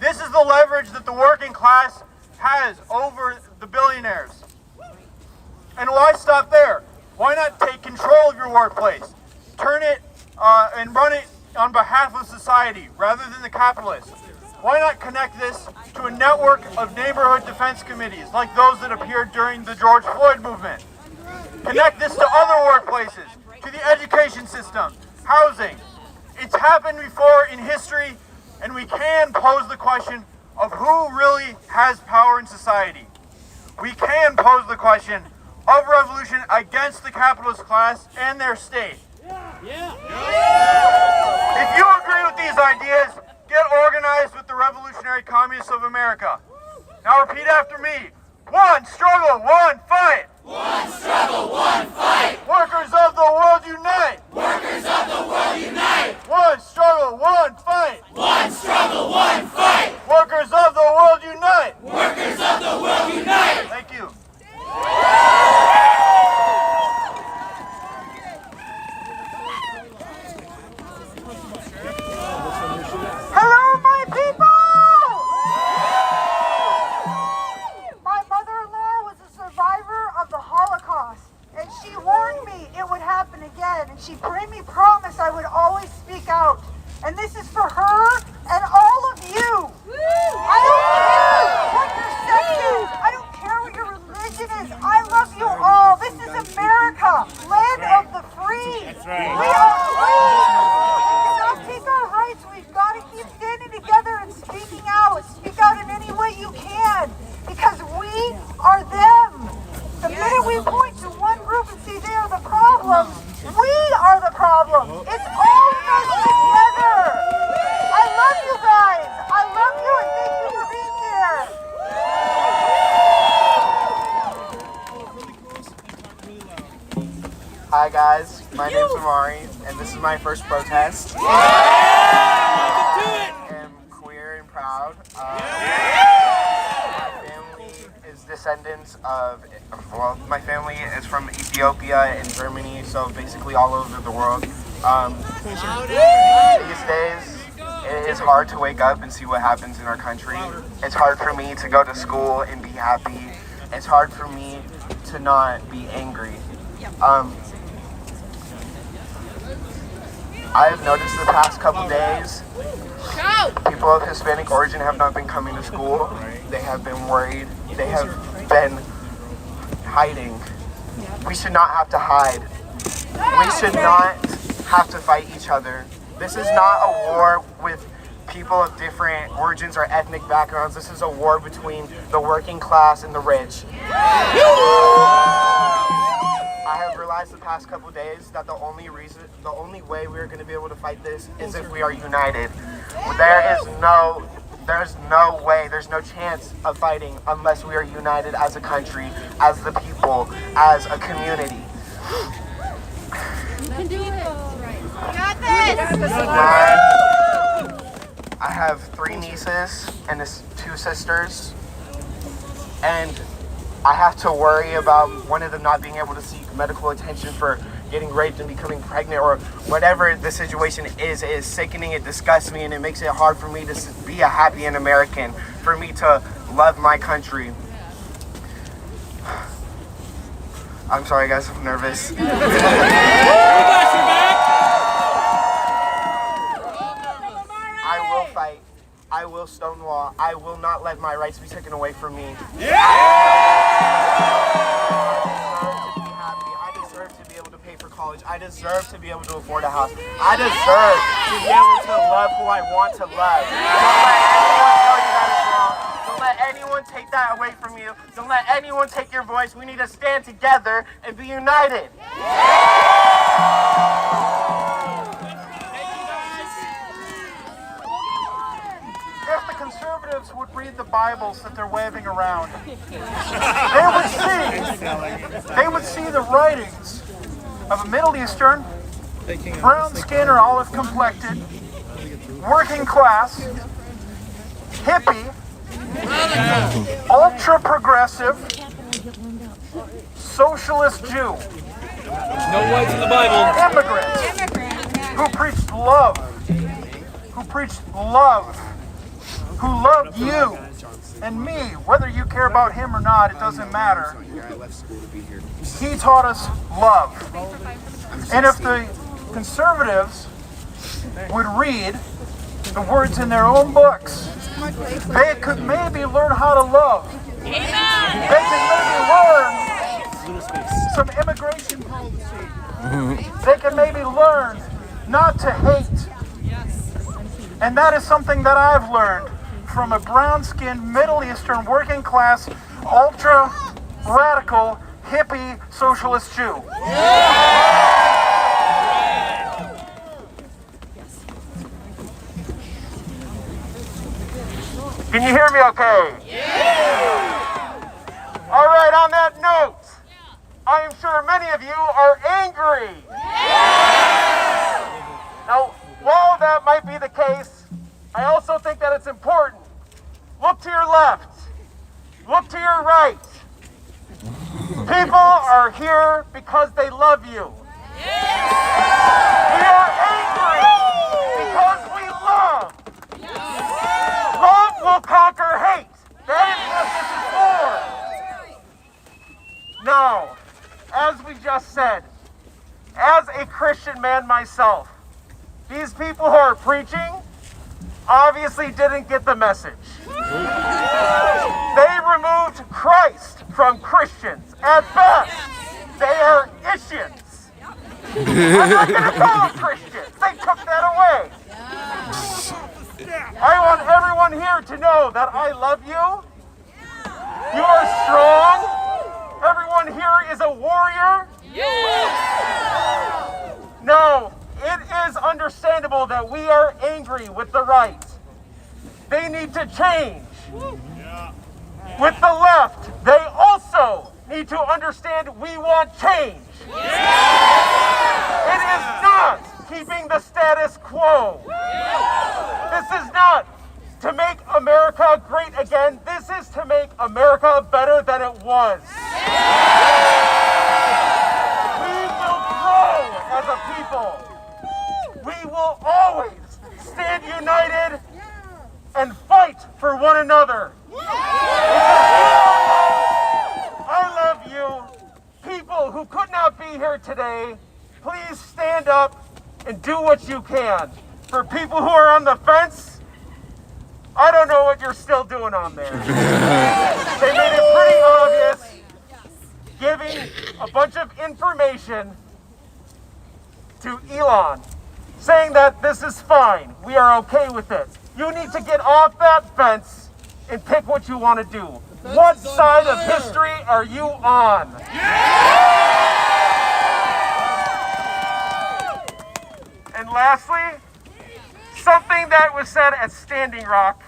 Speaker 2: This is the leverage that the working class has over the billionaires. And why stop there? Why not take control of your workplace? Turn it and run it on behalf of society rather than the capitalists. Why not connect this to a network of neighborhood defense committees like those that appeared during the George Floyd movement? Connect this to other workplaces, to the education system, housing. It's happened before in history, and we can pose the question of who really has power in society. We can pose the question of revolution against the capitalist class and their state. If you agree with these ideas, get organized with the Revolutionary Communists of America. Now repeat after me. One struggle, one fight.
Speaker 5: One struggle, one fight.
Speaker 2: Workers of the world unite.
Speaker 5: Workers of the world unite.
Speaker 2: One struggle, one fight.
Speaker 5: One struggle, one fight.
Speaker 2: Workers of the world unite.
Speaker 5: Workers of the world unite.
Speaker 2: Thank you.
Speaker 3: Hello, my people! My mother-in-law was a survivor of the Holocaust, and she warned me it would happen again, and she made me promise I would always speak out. And this is for her and all of you. I don't care what your sex is. I don't care what your religion is. I love you all. This is America, land of the free.
Speaker 8: That's right.
Speaker 3: We are free. We cannot take our rights. We've got to keep standing together and speaking out. Speak out in any way you can, because we are them. The minute we point to one group and say they are the problem, we are the problem. It's all of us together. I love you guys. I love you, and thank you for being here.
Speaker 10: Hi guys, my name's Amari, and this is my first protest. I am queer and proud. My family is descendants of, well, my family is from Ethiopia and Germany, so basically all over the world. These days, it is hard to wake up and see what happens in our country. It's hard for me to go to school and be happy. It's hard for me to not be angry. I have noticed the past couple days, people of Hispanic origin have not been coming to school. They have been worried. They have been hiding. We should not have to hide. We should not have to fight each other. This is not a war with people of different origins or ethnic backgrounds. This is a war between the working class and the rich. I have realized the past couple days that the only way we're going to be able to fight this is if we are united. There's no way, there's no chance of fighting unless we are united as a country, as the people, as a community.
Speaker 7: You can do it.
Speaker 3: Got this!
Speaker 10: I have 3 nieces and 2 sisters, and I have to worry about one of them not being able to seek medical attention for getting raped and becoming pregnant, or whatever the situation is. It is sickening, it disgusts me, and it makes it hard for me to be a happy American, for me to love my country. I'm sorry guys, I'm nervous. I will fight. I will stonewall. I will not let my rights be taken away from me. I deserve to be able to pay for college. I deserve to be able to afford a house. I deserve to be able to love who I want to love. Don't let anyone tell you that is wrong. Don't let anyone take that away from you. Don't let anyone take your voice. We need to stand together and be united.
Speaker 2: If the conservatives would read the Bibles that they're waving around, they would see the writings of a Middle Eastern, brown skin or olive complected, working class, hippie, ultra progressive, socialist Jew,
Speaker 9: No whites in the Bible.
Speaker 2: immigrant, who preached love, who loved you and me, whether you care about him or not, it doesn't matter. He taught us love. And if the conservatives would read the words in their own books, they could maybe learn how to love. They could maybe learn some immigration policy. They could maybe learn not to hate. And that is something that I've learned from a brown-skinned, Middle Eastern, working-class, ultra-radical, hippie, socialist Jew. Can you hear me okay? All right, on that note, I am sure many of you are angry. Now, while that might be the case, I also think that it's important. Look to your left. Look to your right. People are here because they love you. We are angry because we love. Love will conquer hate. That is what this is for. Now, as we just said, as a Christian man myself, these people who are preaching obviously didn't get the message. They removed Christ from Christians. At best, they are Ishans. I'm not going to call them Christians. They took that away. I want everyone here to know that I love you. You are strong. Everyone here is a warrior. No. It is understandable that we are angry with the right. They need to change. With the left, they also need to understand we want change. It is not keeping the status quo. This is not to make America great again. This is to make America better than it was. We will grow as a people. We will always stand united and fight for one another. I love you. People who could not be here say, please stand up and do what you can. For people who are on the fence, I don't know what you're still doing on there. They made it pretty obvious, giving a bunch of information to Elon, saying that this is fine, we are okay with it. You need to get off that fence and pick what you want to do. What side of history are you on? And lastly, something that was said at Standing Rock,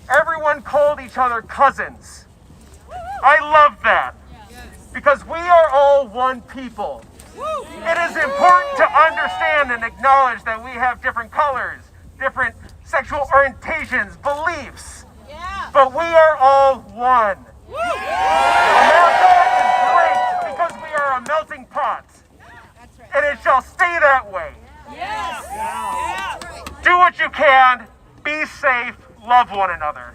Speaker 2: everyone called each other cousins. I love that, because we are all one people. It is important to understand and acknowledge that we have different colors, different sexual orientations, beliefs, but we are all one. America is great because we are a melting pot, and it shall stay that way. Do what you can, be safe, love one another.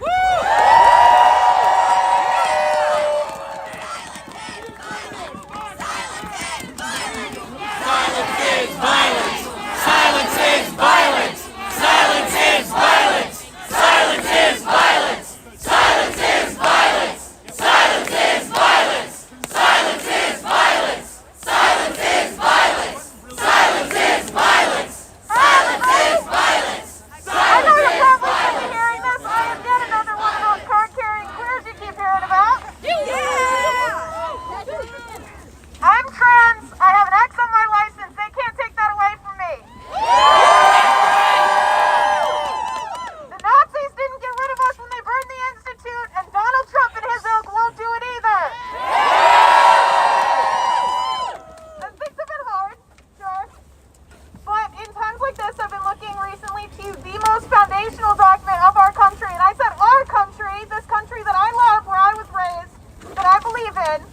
Speaker 5: Silence is violence! Silence is violence! Silence is violence! Silence is violence! Silence is violence! Silence is violence! Silence is violence! Silence is violence! Silence is violence! Silence is violence!
Speaker 3: I know you're probably sick of hearing this. I am yet another one of those card-carrying queers you keep hearing about. I'm trans. I have an X on my license. They can't take that away from me. The Nazis didn't get rid of us when they burned the Institute, and Donald Trump and his ilk won't do it either. And things have been hard, sure. But in times like this, I've been looking recently to the most foundational document of our country. And I said our country, this country that I love, where I was raised, that I believe in.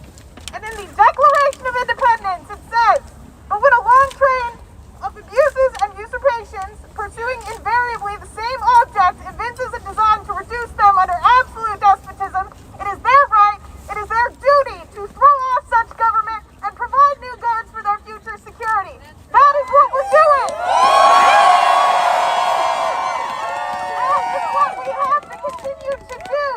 Speaker 3: And in the Declaration of Independence, it says, but when a long train of abuses and usurpations, pursuing invariably the same object, evinces a design to reduce them under absolute despotism, it is their right, it is their duty to throw off such government and provide new guards for their future security. That is what we're doing! That is what we have to continue to do!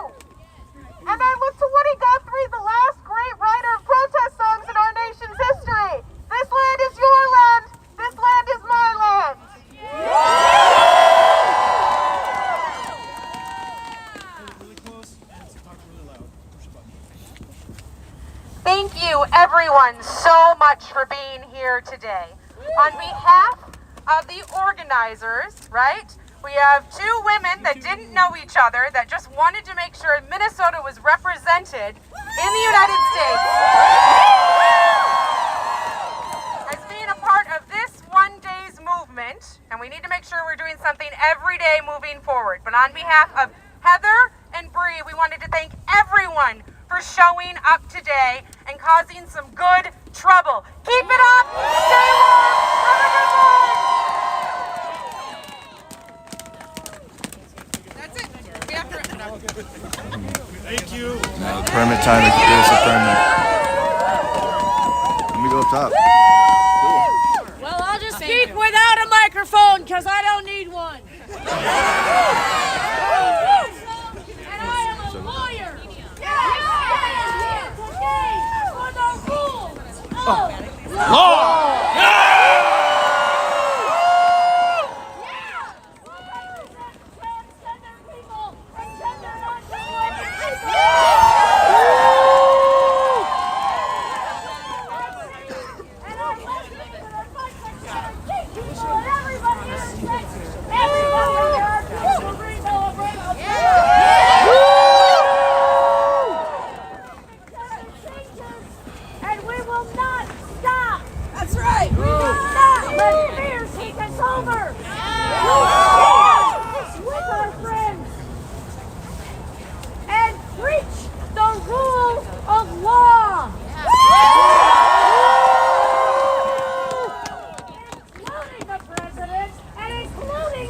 Speaker 3: And I look to Woody Guthrie, the last great writer of protest songs in our nation's history. This land is your land. This land is my land. Thank you, everyone, so much for being here today. On behalf of the organizers, right? We have two women that didn't know each other that just wanted to make sure Minnesota was represented in the United States. As being a part of this one day's movement, and we need to make sure we're doing something every day moving forward. But on behalf of Heather and Bree, we wanted to thank everyone for showing up today and causing some good trouble. Keep it up, stay warm, have a good one.
Speaker 1: Thank you. Now the permit time to get us a permit. Let me go up top.
Speaker 7: Well, I'll just speak without a microphone because I don't need one. And I am a lawyer. Today for the rules of law.
Speaker 3: And we will not stop.
Speaker 7: That's right.
Speaker 3: We will not let fear take us over. With our friends and preach the rule of law. Including the president and including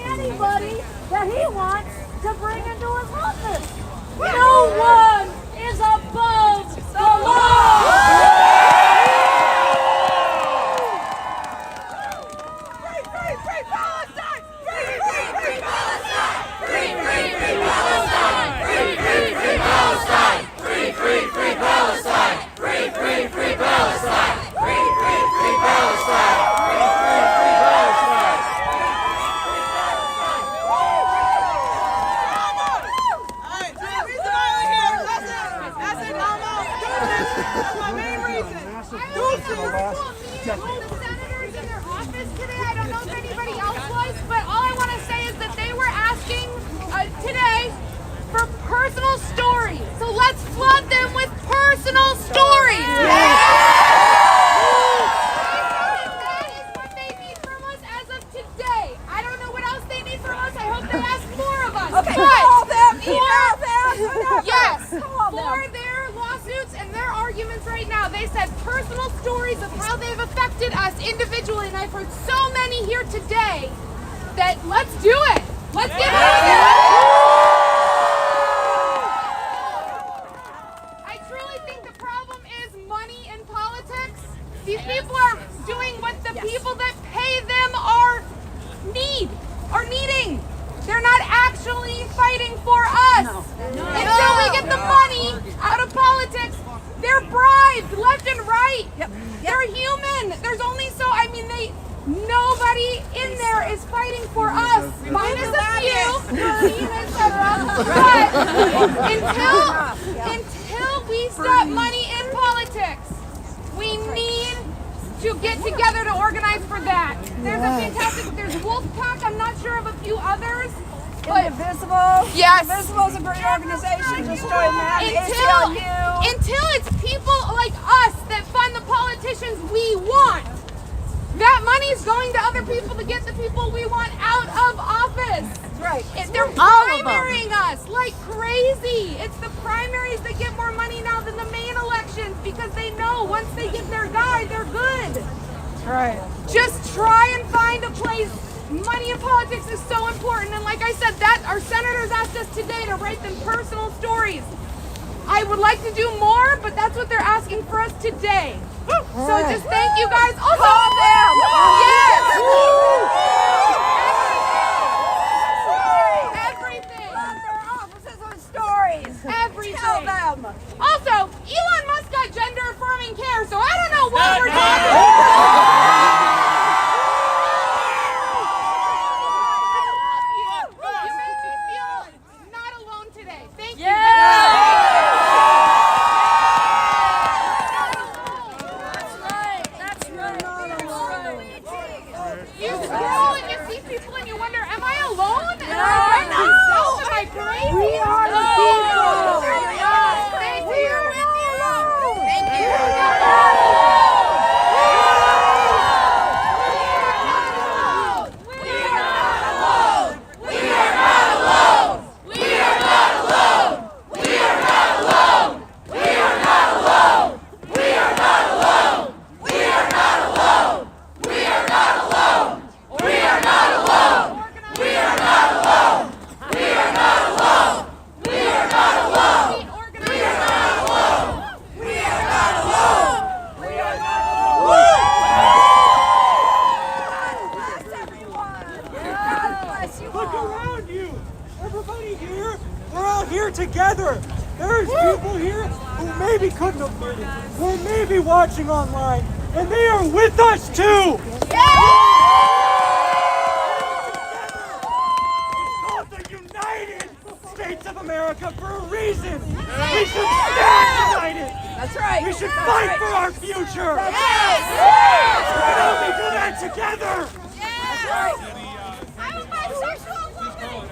Speaker 3: this today. I don't know if anybody else was, but all I want to say is that they were asking today for personal stories. So let's flood them with personal stories. That is what they need from us as of today. I don't know what else they need from us. I hope they ask more of us.
Speaker 7: Okay, call them, email them.
Speaker 3: Yes,
Speaker 7: Call them.
Speaker 3: for their lawsuits and their arguments right now, they said personal stories of how they've affected us individually, and I've heard so many here today that let's do it. Let's get rid of it. I truly think the problem is money in politics. These people are doing what the people that pay them are needing. They're not actually fighting for us. Until we get the money out of politics, they're bribed left and right. They're human. There's only nobody in there is fighting for us. Minus a few, etc. But until we stop money in politics, we need to get together to organize for that. There's Wolfpack, I'm not sure of a few others. But
Speaker 7: Indivisible.
Speaker 3: Yes.
Speaker 7: Indivisible is a great organization. Just join that.
Speaker 3: Until it's people like us that fund the politicians we want. That money's going to other people to get the people we want out of office.
Speaker 7: That's right.
Speaker 3: They're primarying us like crazy. It's the primaries that get more money now than the main elections because they know once they get their guy, they're good.
Speaker 7: Right.
Speaker 3: Just try and find a place. Money in politics is so important, and like I said, that our senators asked us today to write them personal stories. I would like to do more, but that's what they're asking for us today. So just thank you guys. Also,
Speaker 7: call them.
Speaker 3: Yes.
Speaker 7: Everything. Love their offices with stories.
Speaker 3: Everything.
Speaker 7: Tell them.
Speaker 3: Also, Elon Musk got gender affirming care, so I don't know what we're talking about.
Speaker 4: Together. There's people here who maybe couldn't afford it, who may be watching online, and they are with us too. It's called the United States of America for a reason. We should stand united.
Speaker 7: That's right.
Speaker 4: We should fight for our future.
Speaker 7: That's
Speaker 4: We can only do that together.
Speaker 7: That's right.
Speaker 3: I'm a bisexual woman.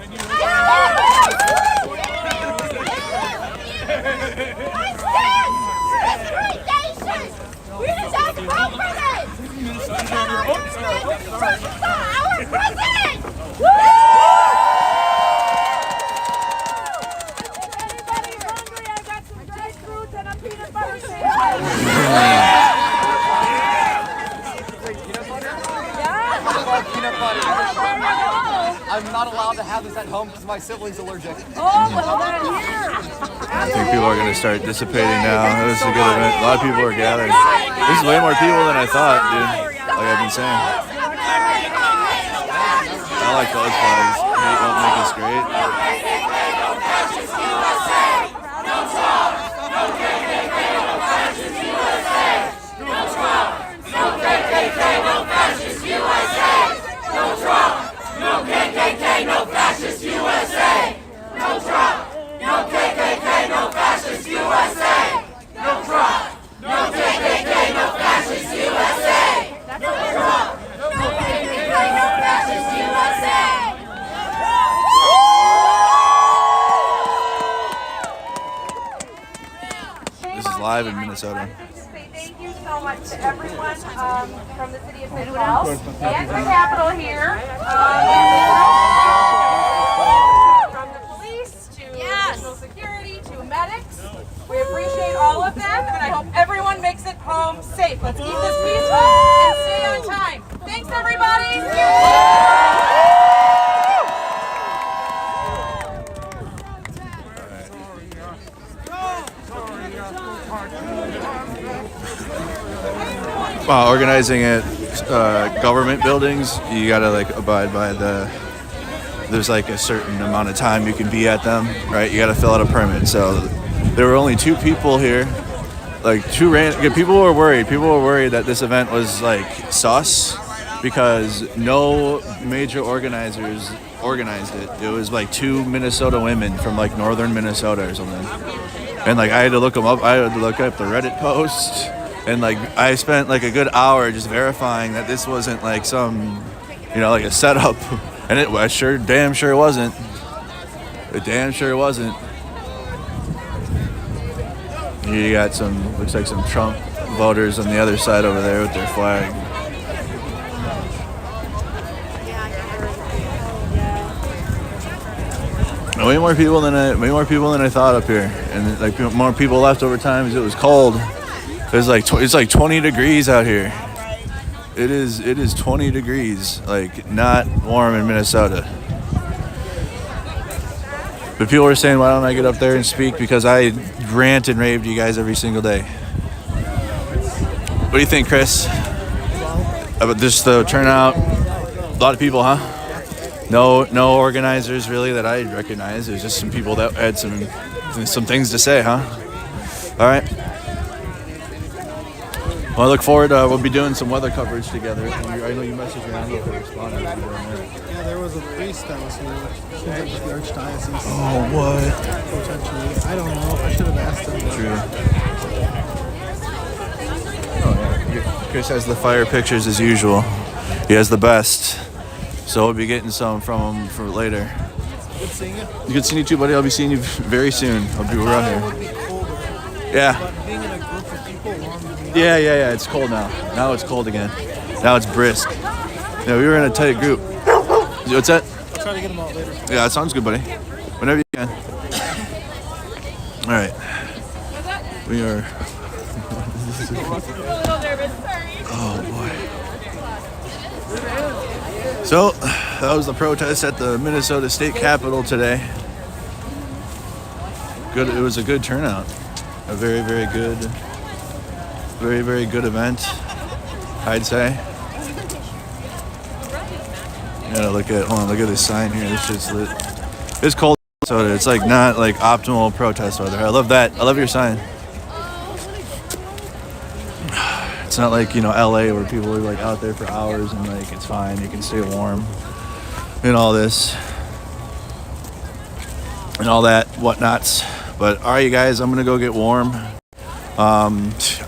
Speaker 3: We just have to vote for this! This is not our president! This is our president!
Speaker 7: Anybody hungry? I got some dried fruit and a peanut butter sandwich.
Speaker 11: Peanut butter. I'm not allowed to have this at home because my sibling's allergic.
Speaker 7: Oh, well then here.
Speaker 1: I think people are going to start dissipating now. It was a good event. A lot of people are gathering. This is way more people than I thought, dude. Like I've been saying. I like those flags. Hate won't make us great. live in Minnesota.
Speaker 3: Thank you so much to everyone from the city of St. Paul and the Capitol here. From the police to national security to medics. We appreciate all of them, and I hope everyone makes it home safe. Let's keep this peaceful and stay on time. Thanks, everybody.
Speaker 1: Organizing at government buildings, you gotta like abide by there's like a certain amount of time you can be at them, right? You gotta fill out a permit. So there were only 2 people here, like people were worried. People were worried that this event was like sus because no major organizers organized it. It was like 2 Minnesota women from like northern Minnesota or something. And like I had to look them up. I had to look up the Reddit post. And like I spent like a good hour just verifying that this wasn't like some, like a setup, and it was damn sure it wasn't. It damn sure wasn't. You got looks like some Trump voters on the other side over there with their flag. Way more people than I thought up here, and like more people left over time because it was cold. It's like 20 degrees out here. It is 20 degrees, like not warm in Minnesota. But people were saying, why don't I get up there and speak? Because I rant and rave to you guys every single day. What do you think, Chris? About just the turnout? A lot of people, huh? No organizers really that I recognize. There's just some people that had some things to say, huh? All right. Well, I look forward. We'll be doing some weather coverage together. I know you messaged me. I don't know if they responded.
Speaker 12: Yeah, there was a priest that was here. Seems like it's the archdiocese.
Speaker 1: Oh, what?
Speaker 12: Potentially. I don't know. I should have asked him.
Speaker 1: True. Oh, yeah. Chris has the fire pictures as usual. He has the best. So we'll be getting some from him for later.
Speaker 12: Good seeing you.
Speaker 1: Good seeing you too, buddy. I'll be seeing you very soon. I'll be around here. Yeah.
Speaker 12: But being in a group of people warm me up.
Speaker 1: Yeah. It's cold now. Now it's cold again. Now it's brisk. Yeah, we were in a tight group. What's that?
Speaker 12: I'll try to get them out later.
Speaker 1: Yeah, that sounds good, buddy. Whenever you can. All right. We are. Oh boy. So that was the protest at the Minnesota State Capitol today. Good. It was a good turnout. A very, very good event, I'd say. You gotta look at this sign here. This shit's lit. It's cold, so it's like not like optimal protest weather. I love that. I love your sign. It's not like, LA where people are like out there for hours and like it's fine, you can stay warm and all this and all that whatnots. But all right, you guys, I'm gonna go get warm.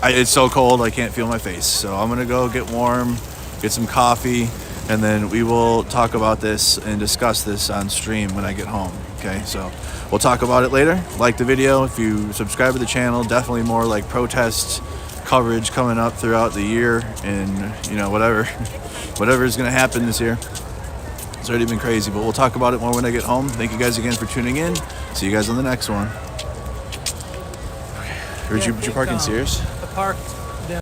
Speaker 1: It's so cold I can't feel my face, so I'm gonna go get warm, get some coffee, and then we will talk about this and discuss this on stream when I get home. Okay, so we'll talk about it later. Like the video. If you subscribe to the channel, definitely more like protest coverage coming up throughout the year, and whatever is going to happen this year. It's already been crazy, but we'll talk about it more when I get home. Thank you guys again for tuning in. See you guys on the next one. Did you park in Sears?
Speaker 12: I parked